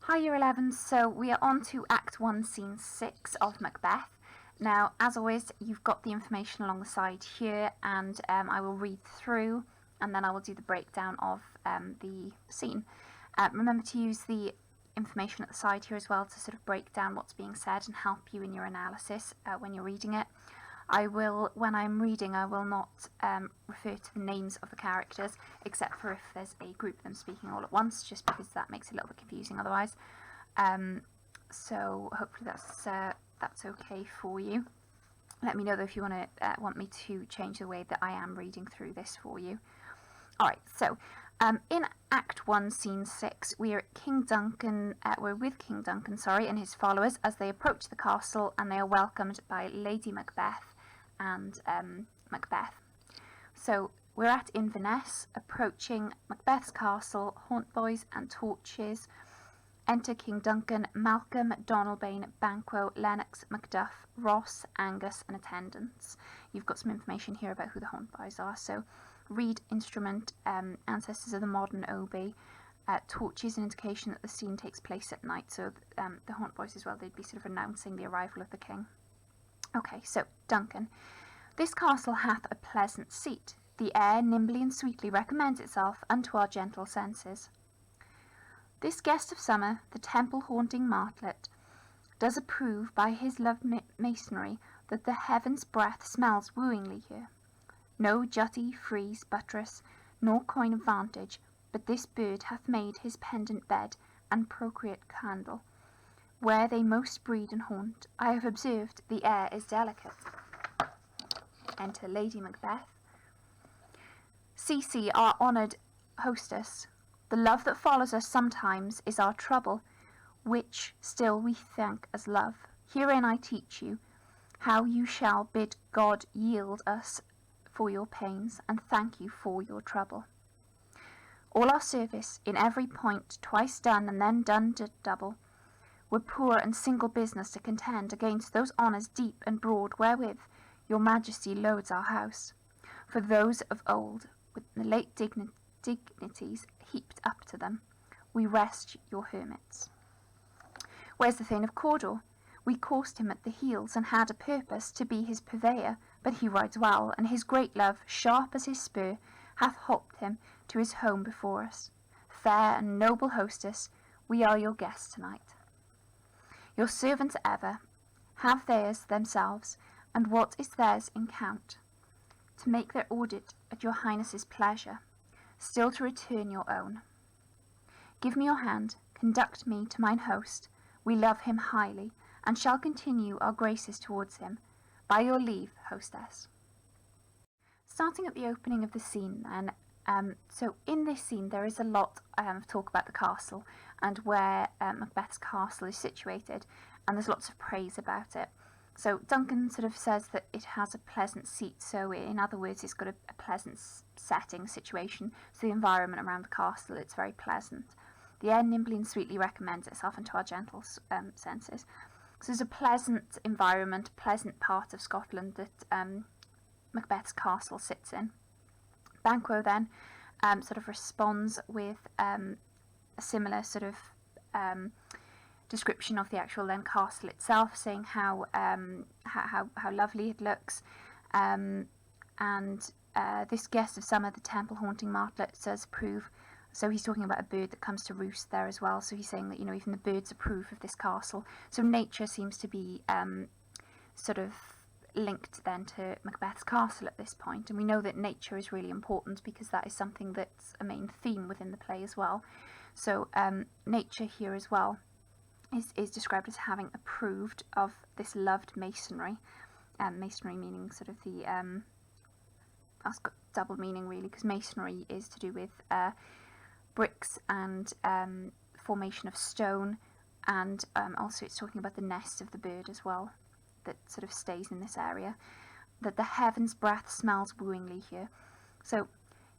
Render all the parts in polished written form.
Hi Year 11, so we are on to Act 1, Scene 6 of Macbeth. Now, as always, you've got the information along the side here, and I will read through, and then I will do the breakdown of the scene. Remember to use the information at the side here as well to sort of break down what's being said and help you in your analysis when you're reading it. When I'm reading, I will not refer to the names of the characters, except for if there's a group of them speaking all at once, just because that makes it a little bit confusing otherwise. So hopefully that's okay for you. Let me know though if you want me to change the way that I am reading through this for you. Alright, so in Act 1, Scene 6, we're with King Duncan, and his followers as they approach the castle, and they are welcomed by Lady Macbeth and Macbeth. So we're at Inverness, approaching Macbeth's castle, haunt boys and torches. Enter King Duncan, Malcolm, Donalbain, Banquo, Lennox, Macduff, Ross, Angus and attendants. You've got some information here about who the haunt boys are. So reed instrument, ancestors of the modern oboe. Torches, an indication that the scene takes place at night. So the haunt boys as well, they'd be sort of announcing the arrival of the king. Okay, so Duncan. This castle hath a pleasant seat. The air nimbly and sweetly recommends itself unto our gentle senses. This guest of summer, the temple-haunting martlet, does approve by his loved masonry that the heaven's breath smells wooingly here. No jutty, frieze, buttress, nor coign of vantage, but this bird hath made his pendant bed and procreate candle. Where they most breed and haunt, I have observed the air is delicate. Enter Lady Macbeth. C.C., our honoured hostess, the love that follows us sometimes is our trouble, which still we thank as love. Herein I teach you how you shall bid God yield us for your pains, and thank you for your trouble. All our service, in every point, twice done, and then done to double, were poor and single business to contend against those honours deep and broad wherewith your majesty loads our house. For those of old, with the late dignities heaped up to them, we rest your hermits. Where's the Thane of Cawdor? We coursed him at the heels, and had a purpose to be his purveyor, but he rides well, and his great love, sharp as his spur, hath holped him to his home before us. Fair and noble hostess, we are your guests tonight. Your servants ever have theirs themselves, and what is theirs in count, to make their audit at your highness's pleasure, still to return your own. Give me your hand, conduct me to mine host, we love him highly, and shall continue our graces towards him. By your leave, hostess. Starting at the opening of the scene then, so in this scene there is a lot of talk about the castle and where Macbeth's castle is situated, and there's lots of praise about it. So Duncan sort of says that it has a pleasant seat, so in other words it's got a pleasant setting, situation, so the environment around the castle, it's very pleasant. The air nimbly and sweetly recommends itself unto our gentle senses. So there's a pleasant environment, a pleasant part of Scotland that Macbeth's castle sits in. Banquo then sort of responds with a similar sort of description of the actual then castle itself, saying how lovely it looks, and this guest of summer, the temple haunting martlet, does approve. So he's talking about a bird that comes to roost there as well. So he's saying that even the birds approve of this castle. So nature seems to be sort of linked then to Macbeth's castle at this point, and we know that nature is really important because that is something that's a main theme within the play as well. So nature here as well is described as having approved of this loved masonry. Masonry meaning sort of the that's got double meaning really, because masonry is to do with bricks and formation of stone, and also it's talking about the nest of the bird as well that sort of stays in this area, that the heaven's breath smells wooingly here. So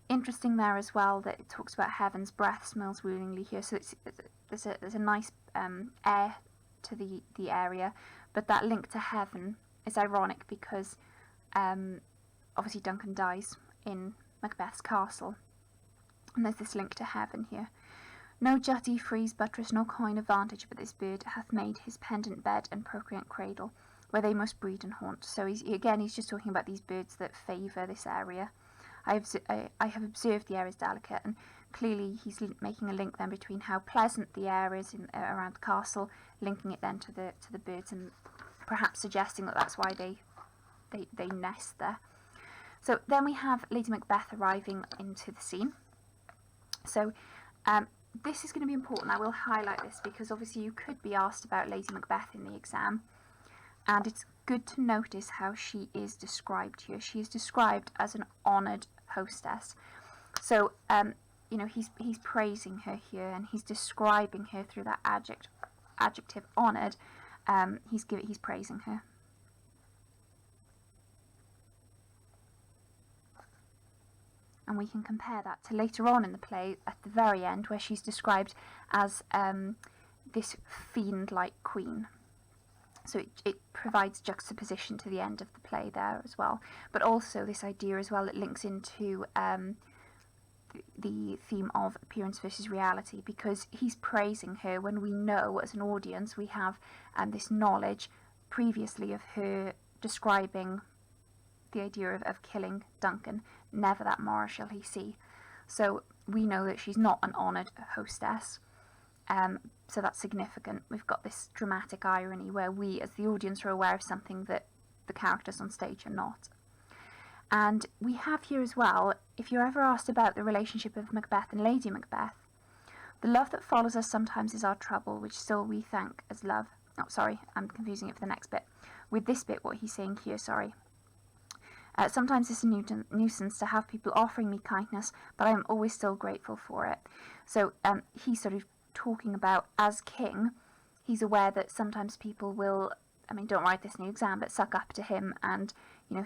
interesting there as well that it talks about heaven's breath smells wooingly here, so there's a nice air to the area, but that link to heaven is ironic because obviously Duncan dies in Macbeth's castle, and there's this link to heaven here. No jutty, frieze, buttress, nor coign of vantage, but this bird hath made his pendant bed and procreant cradle, where they must breed and haunt. So he's just talking about these birds that favour this area. I have observed the air is delicate, and clearly he's making a link then between how pleasant the air is around the castle, linking it then to the birds, and perhaps suggesting that that's why they nest there. So then we have Lady Macbeth arriving into the scene. So this is going to be important. I will highlight this because obviously you could be asked about Lady Macbeth in the exam, and it's good to notice how she is described here. She is described as an honoured hostess. So he's praising her here, and he's describing her through that adjective honoured. He's praising her. And we can compare that to later on in the play at the very end, where she's described as this fiend-like queen. So it provides juxtaposition to the end of the play there as well. But also this idea as well that links into the theme of appearance versus reality, because he's praising her when we know as an audience we have this knowledge previously of her describing the idea of killing Duncan. Never that morrow shall he see. So we know that she's not an honoured hostess. So that's significant. We've got this dramatic irony where we as the audience are aware of something that the characters on stage are not. And we have here as well, if you're ever asked about the relationship of Macbeth and Lady Macbeth, the love that follows us sometimes is our trouble, which still we thank as love. Oh, sorry, I'm confusing it with the next bit. With this bit, what he's saying here, sorry. Sometimes it's a nuisance to have people offering me kindness, but I am always still grateful for it. So he's sort of talking about, as king, he's aware that sometimes people will, don't write this in the exam, but suck up to him, and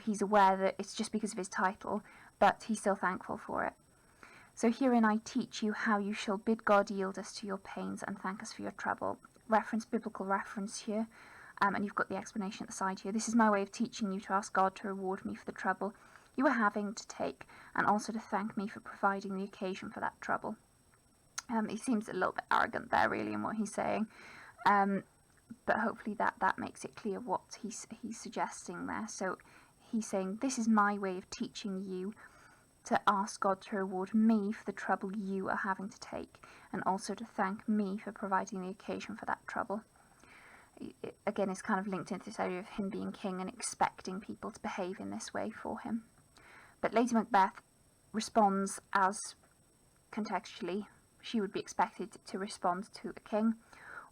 he's aware that it's just because of his title, but he's still thankful for it. So herein I teach you how you shall bid God yield us to your pains and thank us for your trouble. Biblical reference here. And you've got the explanation at the side here. This is my way of teaching you to ask God to reward me for the trouble you are having to take, and also to thank me for providing the occasion for that trouble. He seems a little bit arrogant there, really, in what he's saying, but hopefully that makes it clear what he's suggesting there. So he's saying, this is my way of teaching you to ask God to reward me for the trouble you are having to take, and also to thank me for providing the occasion for that trouble. Again, it's kind of linked into this idea of him being king and expecting people to behave in this way for him. But Lady Macbeth responds as contextually she would be expected to respond to a king.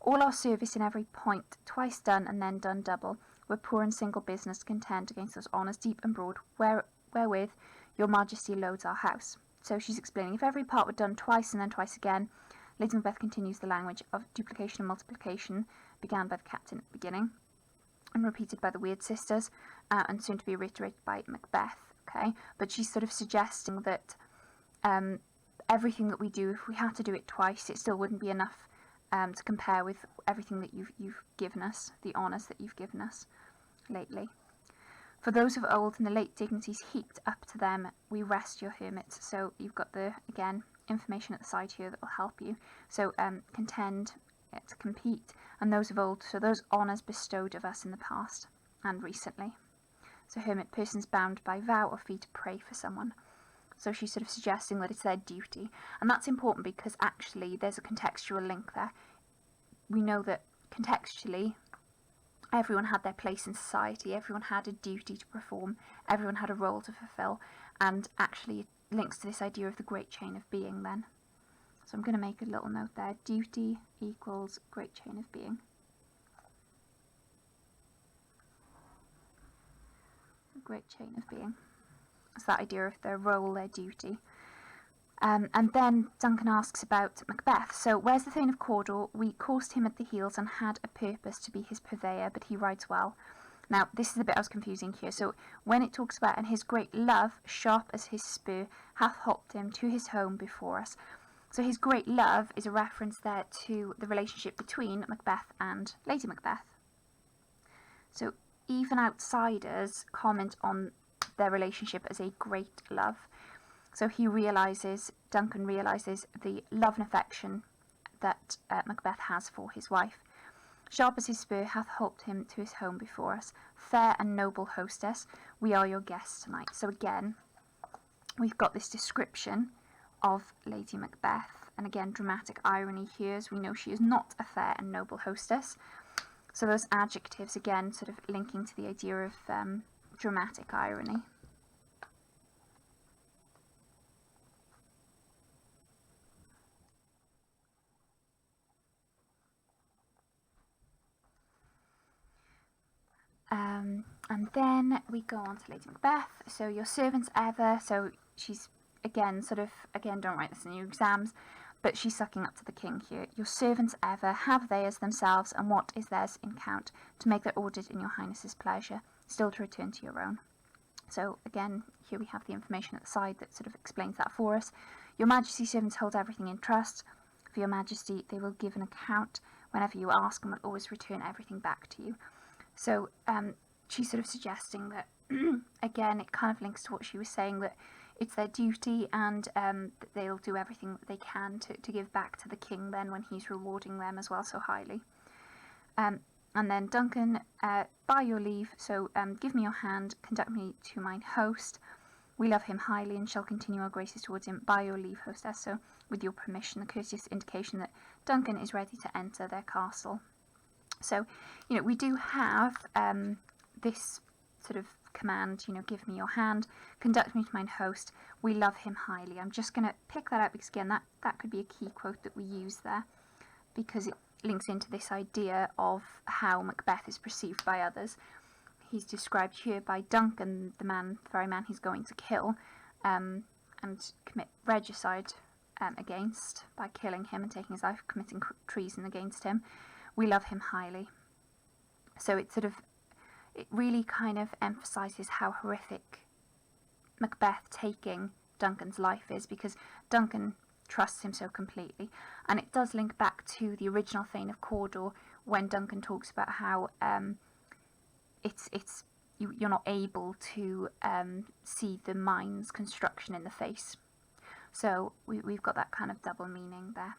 All our service in every point, twice done and then done double, we're poor and single business to contend against those honours deep and broad, wherewith your majesty loads our house. So she's explaining, if every part were done twice and then twice again, Lady Macbeth continues the language of duplication and multiplication, began by the captain at the beginning, and repeated by the Weird sisters, and soon to be reiterated by Macbeth. Okay, but she's sort of suggesting that everything that we do, if we had to do it twice, it still wouldn't be enough to compare with everything that you've given us, the honours that you've given us lately. For those of old and the late dignities heaped up to them, we rest your hermits. So you've got the, again, information at the side here that will help you. So contend, to compete, and those of old, so those honours bestowed of us in the past and recently. So hermit, persons bound by vow or fee to pray for someone. So she's sort of suggesting that it's their duty, and that's important because actually there's a contextual link there. We know that contextually everyone had their place in society, everyone had a duty to perform, everyone had a role to fulfill, and actually it links to this idea of the great chain of being then. So I'm going to make a little note there. Duty equals great chain of being. The great chain of being. It's that idea of their role, their duty. And then Duncan asks about Macbeth. So, where's the Thane of Cawdor? We coursed him at the heels and had a purpose to be his purveyor, but he rides well. Now, this is the bit I was confusing here. So, when it talks about, and his great love, sharp as his spear, hath holped him to his home before us. So his great love is a reference there to the relationship between Macbeth and Lady Macbeth. So even outsiders comment on their relationship as a great love. So Duncan realises the love and affection that Macbeth has for his wife. Sharp as his spear hath holp him to his home before us. Fair and noble hostess, we are your guests tonight. So again, we've got this description of Lady Macbeth, and again, dramatic irony here, as we know she is not a fair and noble hostess. So those adjectives, again, sort of linking to the idea of dramatic irony. And then we go on to Lady Macbeth. So your servants ever, so she's again don't write this in your exams, but she's sucking up to the king here. Your servants ever have they as themselves, and what is theirs in count, to make their audit in your highness's pleasure, still to return to your own. So again, here we have the information at the side that sort of explains that for us. Your majesty's servants hold everything in trust. For your majesty, they will give an account whenever you ask, and will always return everything back to you. So she's sort of suggesting that, again, it kind of links to what she was saying, that it's their duty, and that they'll do everything that they can to give back to the king then when he's rewarding them as well so highly. And then Duncan, by your leave, so give me your hand, conduct me to mine host. We love him highly and shall continue our graces towards him. By your leave, hostess. So with your permission, the courteous indication that Duncan is ready to enter their castle. So, we do have this sort of command, give me your hand, conduct me to mine host, we love him highly. I'm just going to pick that up because, again, that could be a key quote that we use there, because it links into this idea of how Macbeth is perceived by others. He's described here by Duncan, the very man he's going to kill, and commit regicide against by killing him and taking his life, committing treason against him. We love him highly. So it really kind of emphasises how horrific Macbeth taking Duncan's life is, because Duncan trusts him so completely. And it does link back to the original Thane of Cawdor, when Duncan talks about how you're not able to see the mine's construction in the face. So we've got that kind of double meaning there.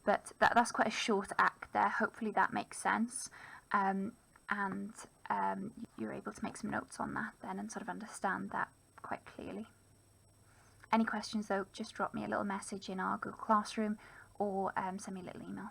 But that's quite a short act there. Hopefully that makes sense. And you're able to make some notes on that then and sort of understand that quite clearly. Any questions though, just drop me a little message in our Google Classroom, or send me a little email.